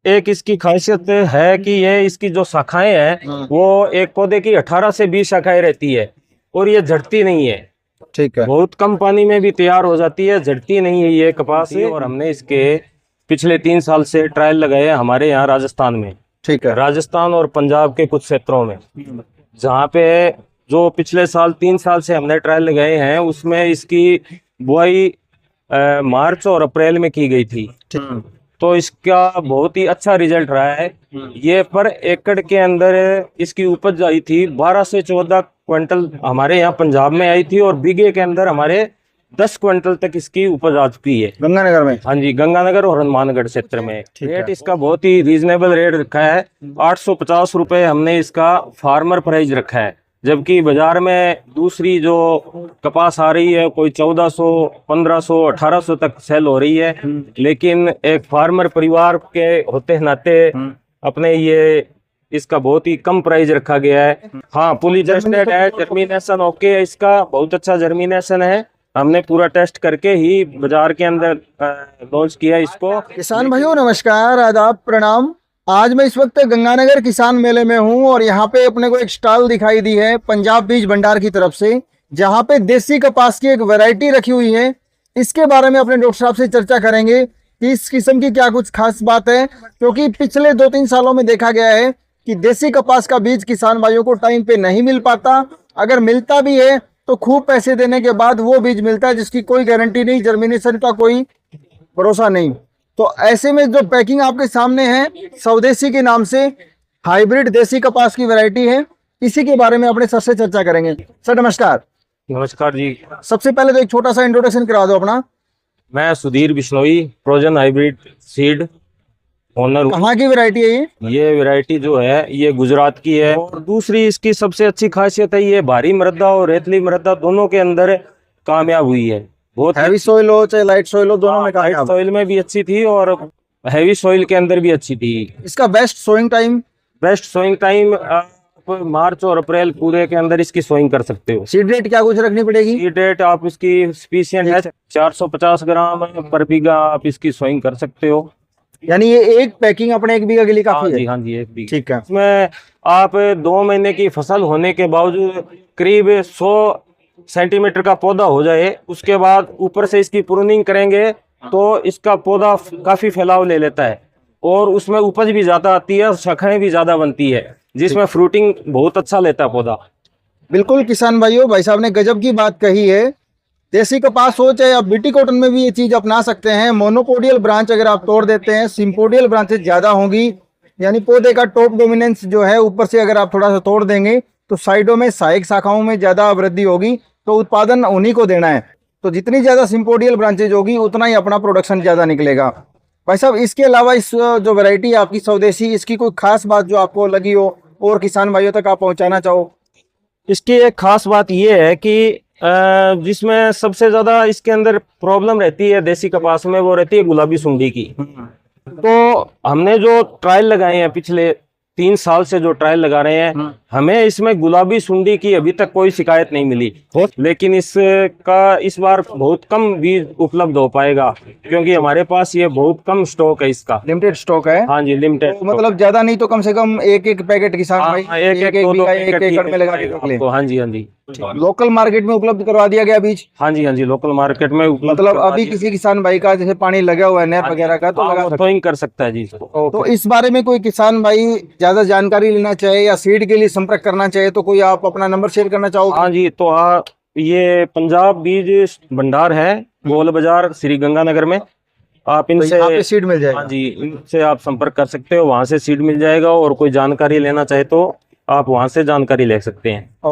एक इसकी खासियत है कि ये इसकी जो शाखाएं हैं वो एक पौधे की 18 से 20 शाखाएं रहती है और ये झड़ती नहीं है। ठीक है। बहुत कम पानी में भी तैयार हो जाती है, झड़ती नहीं है ये कपास। और हमने इसके पिछले 3 साल से ट्रायल लगाए हैं हमारे यहाँ राजस्थान में। ठीक है। राजस्थान और पंजाब के कुछ क्षेत्रों में, जहाँ पे जो पिछले साल 3 साल से हमने ट्रायल लगाए हैं उसमें इसकी बुआई मार्च और अप्रैल में की गई थी। तो इसका बहुत ही अच्छा रिजल्ट रहा है। ये पर एकड़ के अंदर इसकी उपज आई थी 12 से 14 क्विंटल हमारे यहाँ पंजाब में आई थी और बीघे के अंदर हमारे 10 क्विंटल तक इसकी उपज आ चुकी है गंगानगर में। हाँ जी, गंगानगर और हनुमानगढ़ क्षेत्र में। रेट इसका बहुत ही रीजनेबल रेट रखा है, 850 रुपए हमने इसका फार्मर प्राइस रखा है। जबकि बाजार में दूसरी जो कपास आ रही है कोई 1400, 1500, 1800 तक सेल हो रही है, लेकिन एक फार्मर परिवार के होते नाते अपने ये इसका बहुत ही कम प्राइस रखा गया है। हाँ, पुली टेस्टेड है, जर्मिनेशन ओके है, इसका बहुत अच्छा जर्मिनेशन है। हमने पूरा टेस्ट करके ही बाजार के अंदर लॉन्च किया इसको। किसान भाइयों नमस्कार, आदाब, प्रणाम। आज मैं इस वक्त गंगानगर किसान मेले में हूं और यहाँ पे अपने को एक स्टॉल दिखाई दी है पंजाब बीज भंडार की तरफ से, जहाँ पे देसी कपास की एक वैरायटी रखी हुई है। इसके बारे में अपने डॉक्टर साहब से चर्चा करेंगे कि इस किस्म की क्या कुछ खास बात है, क्योंकि पिछले 2-3 सालों में देखा गया है कि देसी कपास का बीज किसान भाइयों को टाइम पे नहीं मिल पाता। अगर मिलता भी है तो खूब पैसे देने के बाद वो बीज मिलता है जिसकी कोई गारंटी नहीं, जर्मिनेशन का कोई भरोसा नहीं। तो ऐसे में जो पैकिंग आपके सामने है स्वदेशी के नाम से हाइब्रिड देसी कपास की वैरायटी है, इसी के बारे में अपने सर से चर्चा करेंगे। सर नमस्कार। नमस्कार जी। सबसे पहले तो एक छोटा सा इंट्रोडक्शन करा दो अपना। मैं सुधीर बिश्नोई, प्रोजन हाइब्रिड सीड ओनर। कहाँ की वैरायटी है ये वैरायटी जो है ये गुजरात की है और दूसरी इसकी सबसे अच्छी खासियत है ये भारी मृदा और रेतली मृदा दोनों के अंदर कामयाब हुई है। बहुत हैवी सॉइल हो चाहे लाइट सॉइल हो, दोनों में लाइट सॉइल में भी अच्छी थी और हैवी सॉइल के अंदर भी अच्छी थी। इसका best sowing time? Best sowing time मार्च और अप्रैल पूरे के अंदर इसकी सोइंग कर सकते हो। सीड रेट क्या कुछ रखनी पड़ेगी? सीड रेट आप इसकी स्पीशियन है 450 ग्राम पर बीघा आप इसकी सोइंग कर सकते हो। यानी ये एक पैकिंग अपने 1 बीघा के लिए काफी है? हाँ जी 1 बीघा। ठीक है। इसमें आप 2 महीने की फसल होने के बावजूद करीब 100 सेंटीमीटर का पौधा हो जाए, उसके बाद ऊपर से इसकी प्रूनिंग करेंगे तो इसका पौधा काफी फैलाव ले लेता है और उसमें उपज भी ज्यादा आती है और शाखाएं भी ज्यादा बनती है, जिसमें फ्रूटिंग बहुत अच्छा लेता है पौधा। बिल्कुल किसान भाइयों, भाई साहब ने गजब की बात कही है। देसी कपास हो चाहे आप बीटी कॉटन में भी ये चीज अपना सकते हैं। मोनोपोडियल ब्रांच अगर आप तोड़ देते हैं, सिंपोडियल ब्रांचेस ज्यादा होंगी, यानी पौधे का टॉप डोमिनेंस जो है ऊपर से अगर आप थोड़ा सा तोड़ देंगे तो साइडों में सहायक शाखाओं में ज्यादा वृद्धि होगी, तो उत्पादन उन्हीं को देना है। तो जितनी ज्यादा सिंपोडियल ब्रांचेज होगी उतना ही अपना प्रोडक्शन ज्यादा निकलेगा। भाई साहब, इसके अलावा इस जो वैरायटी है आपकी स्वदेशी, इसकी कोई खास बात जो आपको लगी हो और किसान भाइयों तक आप पहुंचाना चाहो? इसकी एक खास बात यह है कि जिसमें सबसे ज्यादा इसके अंदर प्रॉब्लम रहती है देसी कपास में, वो रहती है गुलाबी सुंडी की। तो हमने जो ट्रायल लगाए हैं पिछले 3 साल से जो ट्रायल लगा रहे हैं, हमें इसमें गुलाबी सुंडी की अभी तक कोई शिकायत नहीं मिली। लेकिन इसका इस बार बहुत कम बीज उपलब्ध हो पाएगा क्योंकि हमारे पास ये बहुत कम स्टॉक है, इसका लिमिटेड स्टॉक है। हाँ जी, लिमिटेड। तो मतलब ज्यादा नहीं तो कम से कम एक पैकेट किसान भाई एक एकड़ में लगा के। हाँ जी। लोकल मार्केट में उपलब्ध करवा दिया गया बीज? हाँ जी, लोकल मार्केट में मतलब अभी किसी किसान भाई का जैसे पानी लगा हुआ है नहर वगैरह का तो लगा सोइंग कर सकता है जी। तो इस बारे में कोई किसान भाई ज्यादा जानकारी लेना चाहे या सीड के लिए संपर्क करना चाहे तो कोई आप अपना नंबर शेयर करना चाहोगे? हाँ जी, तो ये पंजाब बीज भंडार है, गोल बाजार, श्री गंगानगर में। आप इनसे तो सीड मिल जाएगा? हाँ जी, इनसे आप संपर्क कर सकते हो, वहां से सीड मिल जाएगा और कोई जानकारी लेना चाहे तो आप वहां से जानकारी ले सकते हैं।